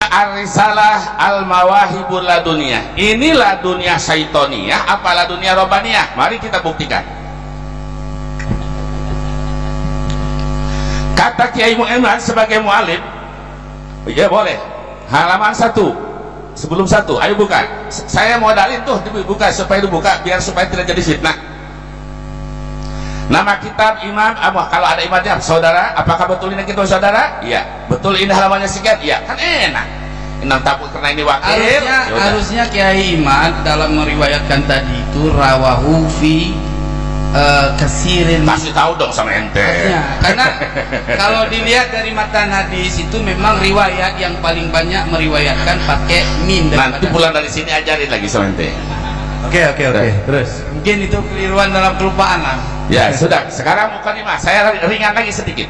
Ar-risalah al-mawahibul laduniyah. Ini laduniyah syaitoniyah apa laduniyah robbaniyah? Mari kita buktikan. Kata Kiai Muhammad sebagai mu'alif, ya boleh, halaman 1 sebelum 1, ayo buka. Saya mau dalil tuh dibuka supaya dibuka biar supaya tidak jadi fitnah. Nama kitab Imam kalau ada imamnya saudara, apakah betul ini kita saudara? Iya. Betul ini halamannya sekian? Iya. Kan enak. Inang takut karena ini wakil. Harusnya Kiai Imam dalam meriwayatkan tadi itu rawahu fi kasirin. Pasti tahu dong sama ente. Karena kalau dilihat dari matan hadis itu memang riwayat yang paling banyak meriwayatkan pakai min. Nanti pulang dari sini ajarin lagi sama ente. Oke. Terus mungkin itu keliruan dalam kelupaan lah. Ya sudah, sekarang mukadimah saya ringan lagi sedikit.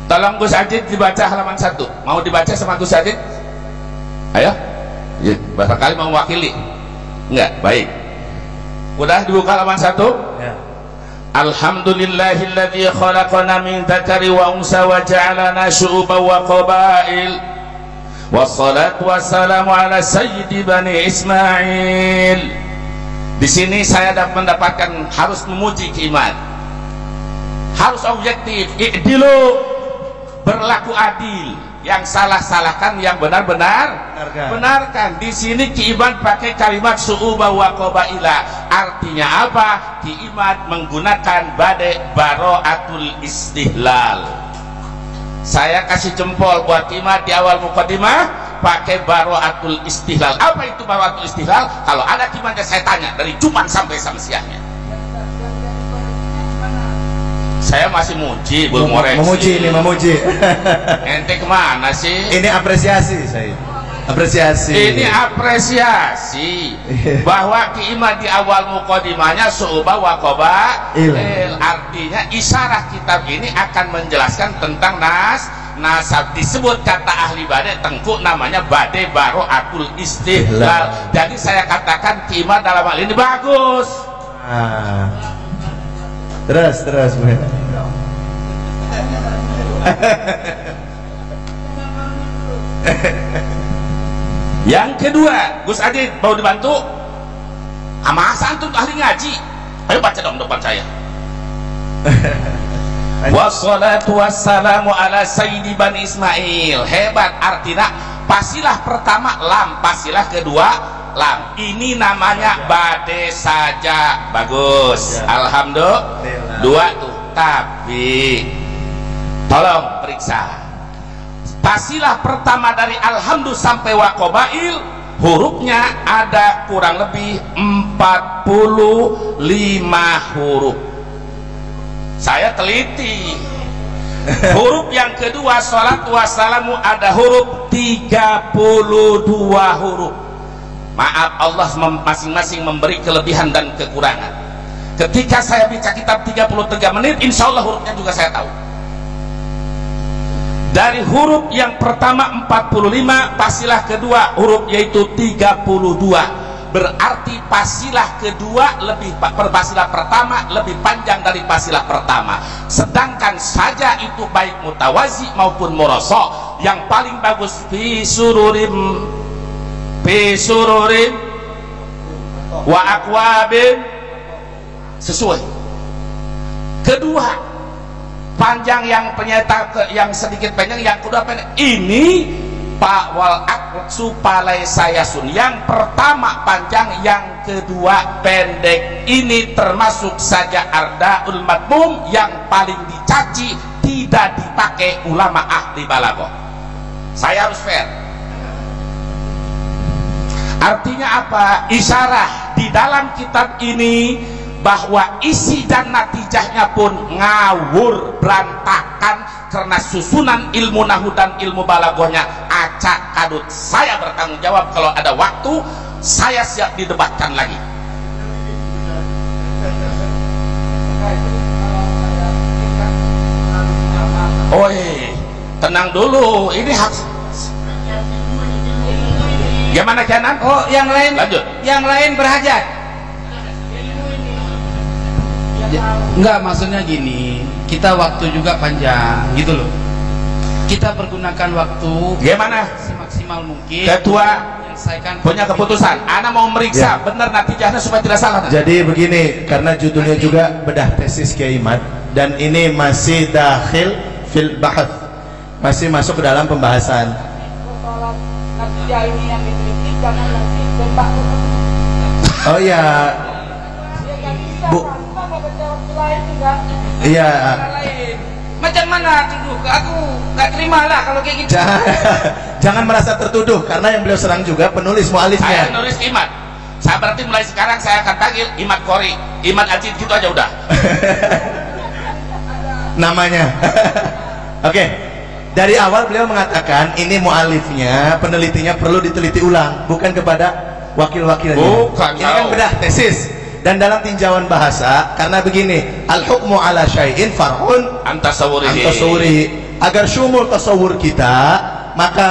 Tolong Gus Ajid dibaca halaman 1. Mau dibaca sama Gus Ajid? Ayo. Ya, barangkali mau mewakili. Enggak, baik. Udah dibuka halaman 1? Ya. Alhamdulillahilladzi khalaqana min dzakari wa unsa wa ja'alana syu'uban wa qabail. Wassalatu wassalamu ala sayyidi bani Ismail. Di sini saya mendapatkan harus memuji keiman, harus objektif, i'dilu, berlaku adil, yang salah salahkan, yang benar benarkan. Di sini keiman pakai kalimat su'uba wa qabaila. Artinya apa? Keiman menggunakan baro'atul istihlal. Saya kasih jempol buat keiman di awal mukadimah pakai baro'atul istihlal. Apa itu baro'atul istihlal? Kalau ada kimannya saya tanya dari Jumat sampai siangnya. Saya masih muji, belum memuji. Ente kemana sih? Ini apresiasi saya. Ini apresiasi bahwa kiiman di awal mukadimahnya su'uba wa qabail. Artinya isyarah kitab ini akan menjelaskan tentang nasab. Disebut kata ahli badai tengku namanya badai baro'atul istihlal. Jadi saya katakan kiiman dalam hal ini bagus. Terus Yang kedua, Gus Adit mau dibantu? Amasan tuh ahli ngaji. Ayo baca dong depan saya. Wassalatu wassalamu ala sayyidi bani Ismail. Hebat, artinya pasilah pertama lam, pasilah kedua lam. Ini namanya bade saja. Bagus. Alhamdulillah. Dua tuh. Tapi tolong periksa. Pasilah pertama dari alhamdulillah sampai waqabail, hurufnya ada kurang lebih 45 huruf. Saya teliti. Huruf yang kedua salatu wassalamu ada huruf 32 huruf. Maaf, Allah masing-masing memberi kelebihan dan kekurangan. Ketika saya baca kitab 33 menit, insya Allah hurufnya juga saya tahu. Dari huruf yang pertama 45, pasilah kedua huruf yaitu 32. Berarti pasilah kedua pasilah pertama lebih panjang dari pasilah pertama. Sedangkan saja itu baik mutawazi maupun murasa, yang paling bagus fi sururim wa akwabin, sesuai. Kedua panjang, yang penyetak yang sedikit panjang, yang kedua pendek. Ini Pak wal aksu palai sayasun. Yang pertama panjang, yang kedua pendek. Ini termasuk saja ardaul madmum yang paling dicaci, tidak dipakai ulama ahli balaghah. Saya harus fair. Artinya apa? Isyarah di dalam kitab ini bahwa isi dan natijahnya pun ngawur, berantakan karena susunan ilmu nahu dan ilmu balaghahnya acak kadut. Saya bertanggung jawab, kalau ada waktu saya siap didebatkan lagi. Oi, tenang dulu, ini hak. Gimana Janan? Oh, yang lain lanjut. Yang lain berhajat. Enggak, maksudnya gini, kita waktu juga panjang gitu loh. Kita pergunakan waktu gimana? semaksimal mungkin. Ketua menyelesaikan punya keputusan. Ana mau meriksa benar natijahnya supaya tidak salah. Jadi begini, karena judulnya juga bedah tesis Kiai Imad dan ini masih dakhil fil bahath, masih masuk ke dalam pembahasan. Persoalan natijah ini yang diteliti jangan nanti tembak. Oh iya, Bu. Iya. Macam mana tuduh ke aku? Gak terima lah kalau kayak gitu. Jangan merasa tertuduh karena yang beliau serang juga penulis Saya mualifnya. nulis Imad. Saya berarti mulai sekarang saya akan panggil Imad Qori, Imad Ajid, gitu aja udah. Namanya. Oke. Dari awal beliau mengatakan ini mualifnya, penelitinya perlu diteliti ulang, bukan kepada wakil-wakilnya. Bukan, ini kan jauh. bedah tesis. Dan dalam tinjauan bahasa, karena begini, al-hukmu ala syai'in far'un antasawurihi. Agar syumul tasawur kita, maka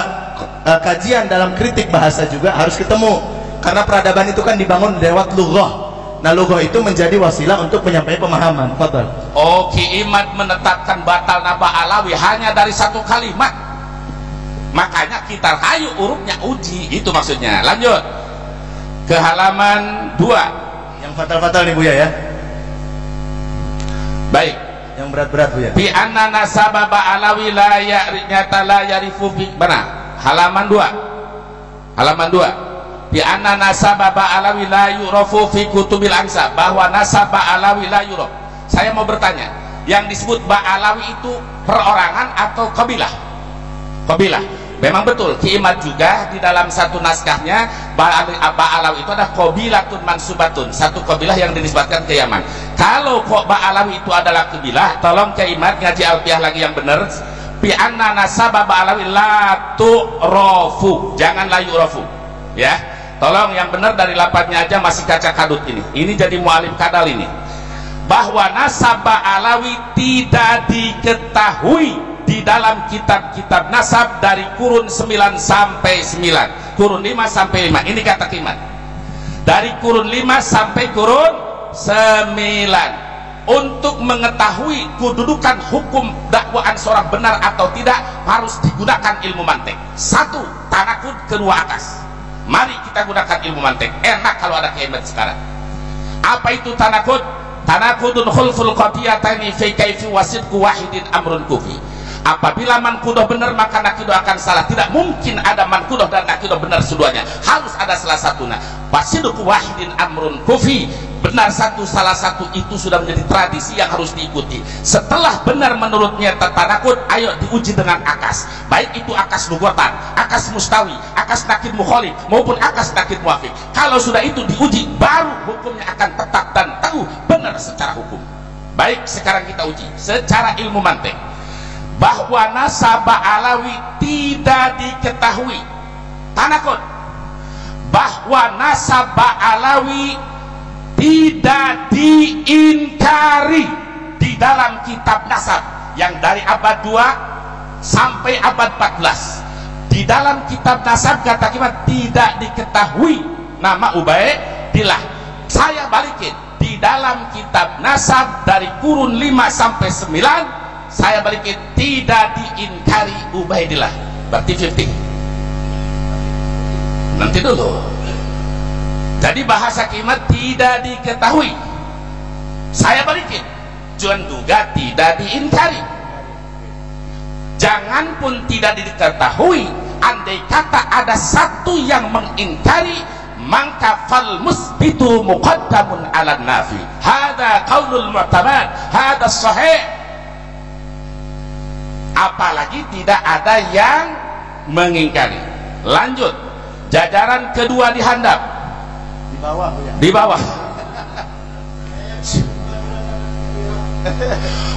kajian dalam kritik bahasa juga harus ketemu. Karena peradaban itu kan dibangun lewat lughah. Nah, lughah itu menjadi wasilah untuk menyampaikan pemahaman. Fadhal. Oh, Ki Imad menetapkan batal naba alawi hanya dari satu kalimat. Makanya kita hayu urupnya uji, itu maksudnya. Lanjut ke halaman 2. Yang fatal-fatal nih Buya ya. Baik. Yang berat-berat Buya. Bi anna nasaba alawi la ya'rinyata la yarifu fi mana? Halaman 2. Halaman 2. Bi anna nasaba alawi la yurafu fi kutubil ansab, bahwa nasaba alawi la yuraf. Saya mau bertanya, yang disebut Ba'alawi itu perorangan atau kabilah? Kabilah. Memang betul, Ki Imad juga di dalam satu naskahnya Ba'alawi itu ada qabilatun mansubatun, satu kabilah yang dinisbatkan ke Yaman. Kalau kok Ba'alawi itu adalah kabilah, tolong Ki Imad ngaji alfiah lagi yang benar. Bi anna nasaba Ba'alawi la tu'rafu, jangan la yu'rafu. Ya. Tolong yang benar dari lapatnya aja masih kaca kadut ini. Ini jadi mualim kadal ini. Bahwa nasab Ba'alawi tidak diketahui di dalam kitab-kitab nasab dari kurun 9 sampai 9, kurun 5 sampai 5. Ini kata Kimat, dari kurun 5 sampai kurun 9. Untuk mengetahui kedudukan hukum dakwaan seorang benar atau tidak harus digunakan ilmu mantek. 1. Tanakud, kedua akas. Mari kita gunakan ilmu mantek. Enak kalau ada Kimat sekarang. Apa itu tanakud? Tanakudun khulful qadiyataini fi kaifi wasidku wahidin amrun kufi. Apabila mankudoh benar maka nakidoh akan salah. Tidak mungkin ada mankudoh dan nakidoh benar seduanya. Harus ada salah satunya. Wasiduku wahidin amrun kufi. Benar satu, salah satu, itu sudah menjadi tradisi yang harus diikuti. Setelah benar menurutnya tatanakut, ayo diuji dengan akas. Baik itu akas lugotan, akas mustawi, akas nakid mukholif, maupun akas nakid muafik. Kalau sudah itu diuji, baru hukumnya akan tetap dan tahu benar secara hukum. Baik, sekarang kita uji secara ilmu mantek. Bahwa nasabah alawi tidak diketahui. Tanakut. Bahwa nasabah alawi tidak diingkari di dalam kitab nasab yang dari abad 2 sampai abad 14. Di dalam kitab nasab kata Kimat tidak diketahui nama Ubaidillah. Saya balikin, di dalam kitab nasab dari kurun 5 sampai 9 saya balikin tidak diingkari Ubaidillah. Berarti 50. Nanti dulu. Jadi bahasa Kimat tidak diketahui. Saya balikin. Juan juga tidak diingkari. Jangan pun tidak diketahui. Andai kata ada satu yang mengingkari, maka fal musbitu muqaddamun ala nafi. Hada qaulul mu'tamad, hada sahih. Apalagi tidak ada yang mengingkari. Lanjut, jajaran kedua dihandap. Di bawah ya. Di bawah.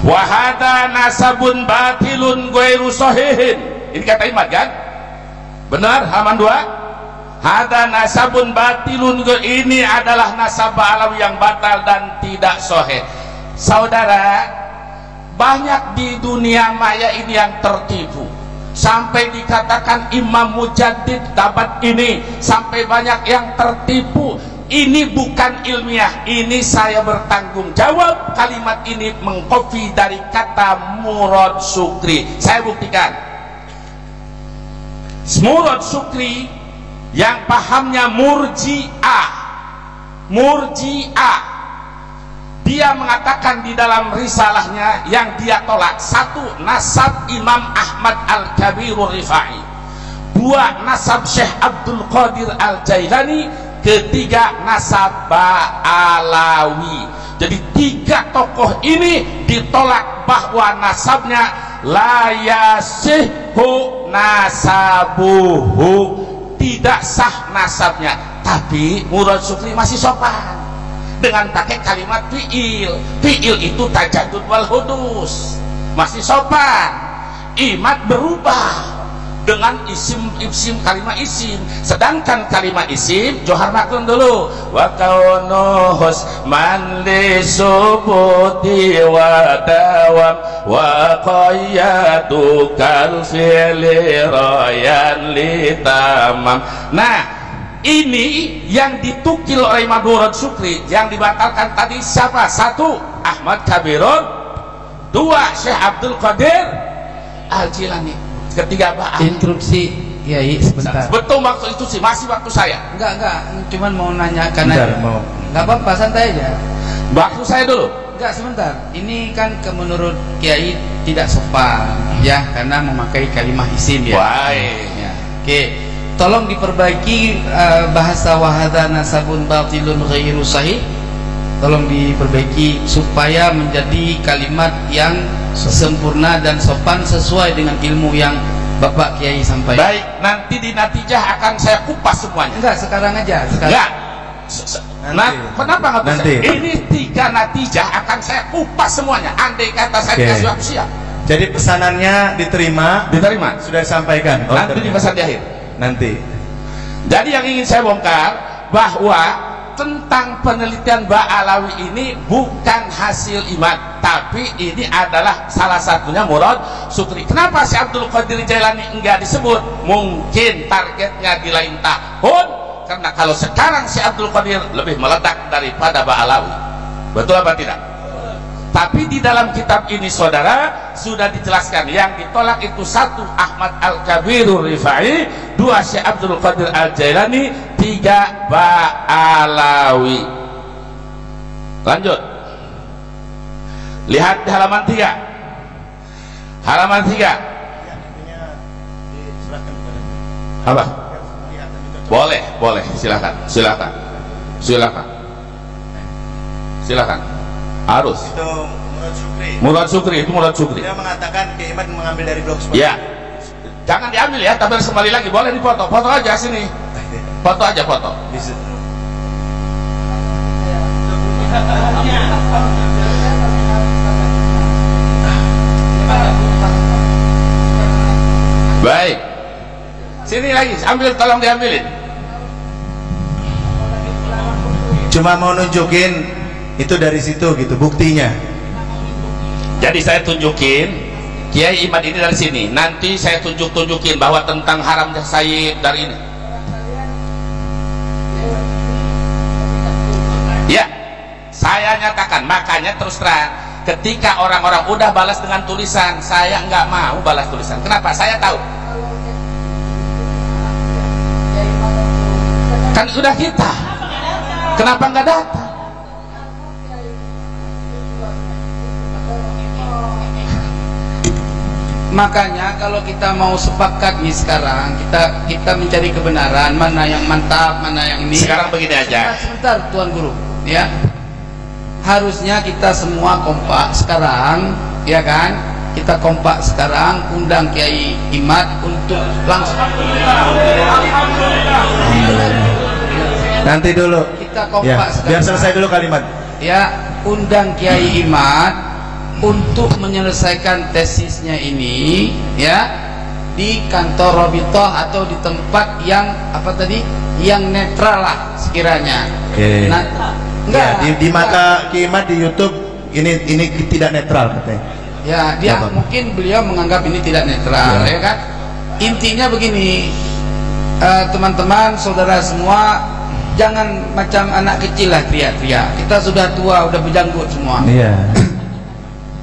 Wahada nasabun batilun ghairu sahihin. Ini kata Imad kan? Benar, halaman 2. Hada nasabun batilun, ini adalah nasab alawi yang batal dan tidak sahih. Saudara, banyak di dunia maya ini yang tertipu sampai dikatakan Imam Mujaddid dapat ini, sampai banyak yang tertipu. Ini bukan ilmiah, ini saya bertanggung jawab. Kalimat ini mengkopi dari kata Murad Sukri. Saya buktikan. Murad Syukri yang pahamnya murji'ah, dia mengatakan di dalam risalahnya yang dia tolak: 1. nasab Imam Ahmad Al-Kabirur Rifai, 2. nasab Syekh Abdul Qadir Al-Jailani, 3. nasab Ba'alawi. Jadi 3 tokoh ini ditolak bahwa nasabnya la yasihhu nasabuhu, tidak sah nasabnya. Tapi Murad Syukri masih sopan dengan pakai kalimat fi'il. Fi'il itu tajadud wal hudus, masih sopan. Imad berubah dengan isim kalimat isim, sedangkan kalimat isim johar maklum dulu. Wa kaunuhus man li subuti wa dawam wa qayyadu kal fi'li rayan li tamam. Nah, ini yang ditukil oleh Imam Murad Syukri. Yang dibatalkan tadi siapa? 1. Ahmad Kabirun, 2. Syekh Abdul Qadir Al-Jilani, 3. Instruksi Kiai sebentar. Betul maksud itu sih, masih waktu saya. Enggak, cuman mau nanyakan aja. Enggak apa-apa, santai aja. Waktu saya dulu. Enggak, sebentar. Ini kan menurut Kiai tidak sopan ya, karena memakai kalimat isim ya. Baik. Ya. Oke. Tolong diperbaiki bahasa wahada nasabun batilun ghairu sahih. Tolong diperbaiki supaya menjadi kalimat yang sempurna dan sopan sesuai dengan ilmu yang Bapak Kiai sampaikan. Baik, nanti di natijah akan saya kupas semuanya. Enggak, sekarang aja. Enggak. Kenapa nggak bisa? Nanti. Ini 3 natijah akan saya kupas semuanya. Andai kata saya dikasih waktu siap. Jadi pesanannya diterima, sudah disampaikan. Nanti dipesan di akhir. Nanti. Jadi yang ingin saya bongkar bahwa tentang penelitian Ba'alawi ini bukan hasil imad, tapi ini adalah salah satunya Murad Syukri. Kenapa si Abdul Qadir Jailani enggak disebut? Mungkin targetnya di lain tahun, karena kalau sekarang si Abdul Qadir lebih meledak daripada Ba'alawi. Betul apa tidak? Tapi di dalam kitab ini saudara sudah dijelaskan yang ditolak itu 1. Ahmad Al-Kabirur Rifai, 2. Syekh Abdul Qadir Al-Jailani, 3. Ba'alawi. Lanjut. Lihat di halaman 3. Halaman 3. Apa? Boleh, silakan. Harus. Itu Murad Syukri. Dia mengatakan Kiai Imad mengambil dari blog Ya. Jangan diambil ya, tapi harus kembali lagi. Boleh dipoto. Foto aja sini. Foto aja, foto. Baik. Sini lagi, tolong diambilin. Cuma mau nunjukin itu dari situ gitu buktinya. Jadi saya tunjukin Kiai Imad ini dari sini. Nanti saya tunjukin bahwa tentang haramnya Sayyid dari ini. Ya, saya nyatakan. Makanya terus terang, ketika orang-orang udah balas dengan tulisan, saya nggak mau balas tulisan. Kenapa? Saya tahu. Kan sudah kita. Kenapa nggak datang? Makanya kalau kita mau sepakat nih sekarang, kita mencari kebenaran, mana yang mantap, mana yang ini. Sekarang begini aja. Sebentar Tuan Guru, ya. Harusnya kita semua kompak sekarang, ya kan? Kita kompak sekarang, undang Kiai Imad untuk langsung. Nanti dulu. Kita kompak Ya, sekarang. biar selesai dulu kalimat. Ya, undang Kiai Imad untuk menyelesaikan tesisnya ini ya di kantor Robitoh atau di tempat yang apa tadi yang netral lah sekiranya. Oke. Nah, enggak Ya, di mata Kiai Imad di YouTube ini tidak netral katanya. ya dia Apa? mungkin beliau menganggap ini tidak netral ya kan. Intinya begini, teman-teman saudara semua, jangan macam anak kecil lah teriak-teriak. Kita sudah tua, udah berjanggut semua. Iya.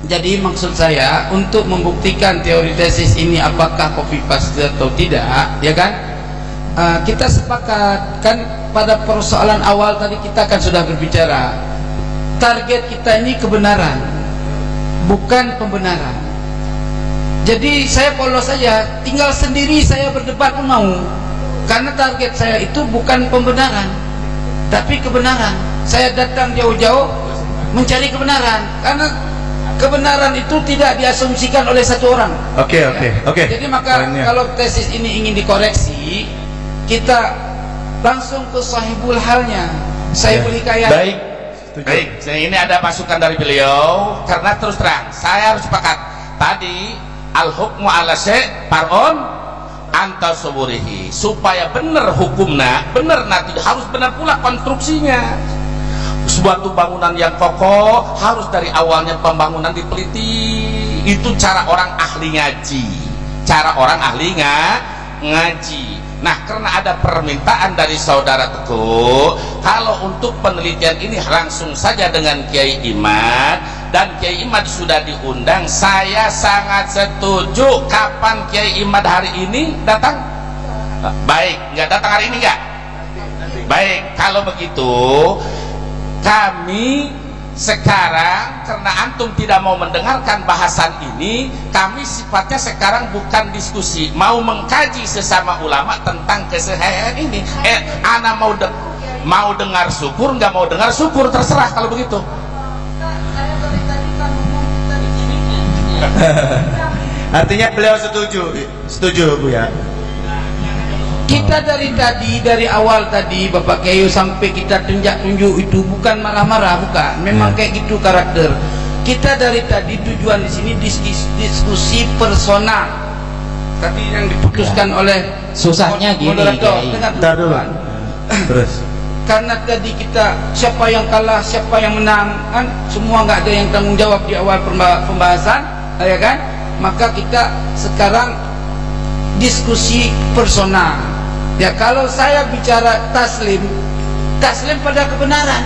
Jadi maksud saya untuk membuktikan teori tesis ini apakah copy paste atau tidak, ya kan? Kita sepakat kan pada persoalan awal tadi kita kan sudah berbicara. Target kita ini kebenaran, bukan pembenaran. Jadi saya polos saja, tinggal sendiri saya berdebat pun mau. Karena target saya itu bukan pembenaran, tapi kebenaran. Saya datang jauh-jauh mencari kebenaran, karena kebenaran itu tidak diasumsikan oleh satu orang. Oke. Jadi maka kalau tesis ini ingin dikoreksi, kita langsung ke sahibul halnya, sahibul hikayah. Baik, ini ada masukan dari beliau. Karena terus terang, saya harus sepakat tadi al-hukmu ala syai' far'un an tasawwurihi, supaya benar hukumnya, benar nanti harus benar pula konstruksinya. Suatu bangunan yang kokoh harus dari awalnya pembangunan diteliti. Itu cara orang ahli ngaji, cara orang ahli ngaji. Nah, karena ada permintaan dari saudara Teguh, kalau untuk penelitian ini langsung saja dengan Kiai Imad, dan Kiai Imad sudah diundang, saya sangat setuju. Kapan Kiai Imad hari ini datang? Baik, nggak datang hari ini nggak? Baik, kalau begitu kami sekarang, karena antum tidak mau mendengarkan bahasan ini, kami sifatnya sekarang bukan diskusi, mau mengkaji sesama ulama tentang keseharian ini. Ana mau dengar syukur, nggak mau dengar syukur, terserah kalau begitu. Artinya beliau setuju Bu ya. Kita dari awal tadi Bapak Keyo sampai kita tunjuk itu bukan marah-marah, bukan. Memang kayak gitu karakter. Kita dari tadi tujuan di sini diskusi personal. Tadi yang diputuskan oleh susahnya gini. Bentar dulu. Terus. Karena tadi kita siapa yang kalah, siapa yang menang, kan semua nggak ada yang tanggung jawab di awal pembahasan, ya kan? Maka kita sekarang diskusi personal. Ya, kalau saya bicara taslim pada kebenaran,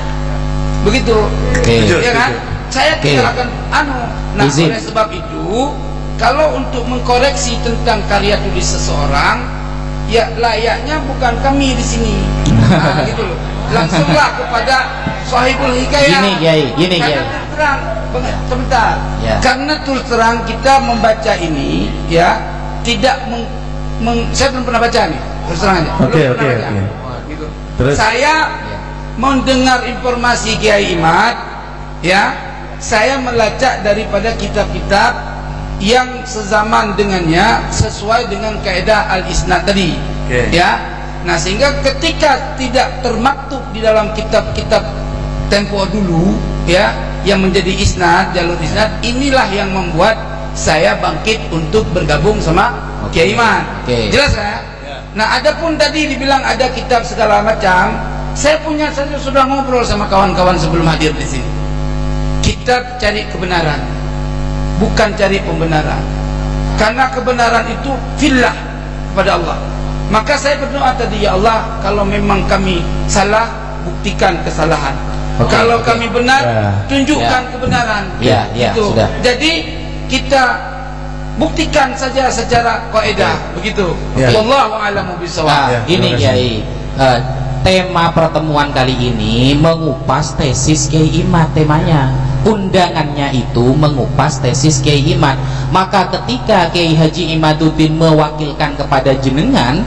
begitu, ya kan? Saya tidak akan Nah, oleh sebab itu, kalau untuk mengkoreksi tentang karya tulis seseorang, ya layaknya bukan kami di sini. Nah, gitu loh. Langsunglah kepada sahibul hikayah. Gini, karena terus terang, sebentar. Ya. Karena terus terang kita membaca ini, ya, tidak saya belum pernah baca nih, terus terang aja. Oke. Gitu. Terus saya mendengar informasi Kiai Imad, ya, saya melacak daripada kitab-kitab yang sezaman dengannya sesuai dengan kaidah al-isnad tadi, ya. Nah, sehingga ketika tidak termaktub di dalam kitab-kitab tempo dulu, ya, yang menjadi isnad, jalur isnad, inilah yang membuat saya bangkit untuk bergabung sama Kiai Imad. Jelas ya? Nah, adapun tadi dibilang ada kitab segala macam, saya sudah ngobrol sama kawan-kawan sebelum hadir di sini. Kita cari kebenaran, bukan cari pembenaran. Karena kebenaran itu fillah kepada Allah. Maka saya berdoa tadi, ya Allah, kalau memang kami salah, buktikan kesalahan. Kalau kami benar, tunjukkan kebenaran. Gitu. Jadi kita buktikan saja secara kaidah, begitu. Wallahu a'lamu bishawab. Ini Kiai, tema pertemuan kali ini mengupas tesis Kiai Imad, temanya. Undangannya itu mengupas tesis Kiai Imad. Maka ketika Kiai Haji Imaduddin mewakilkan kepada jenengan,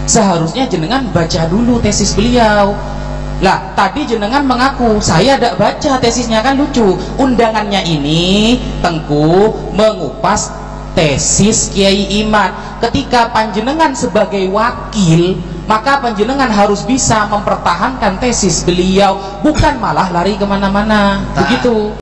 seharusnya jenengan baca dulu tesis beliau. Lah, tadi jenengan mengaku saya tidak baca tesisnya, kan lucu. Undangannya ini Tengku mengupas tesis Kiai Imad. Ketika panjenengan sebagai wakil, maka panjenengan harus bisa mempertahankan tesis beliau, bukan malah lari kemana-mana. Begitu.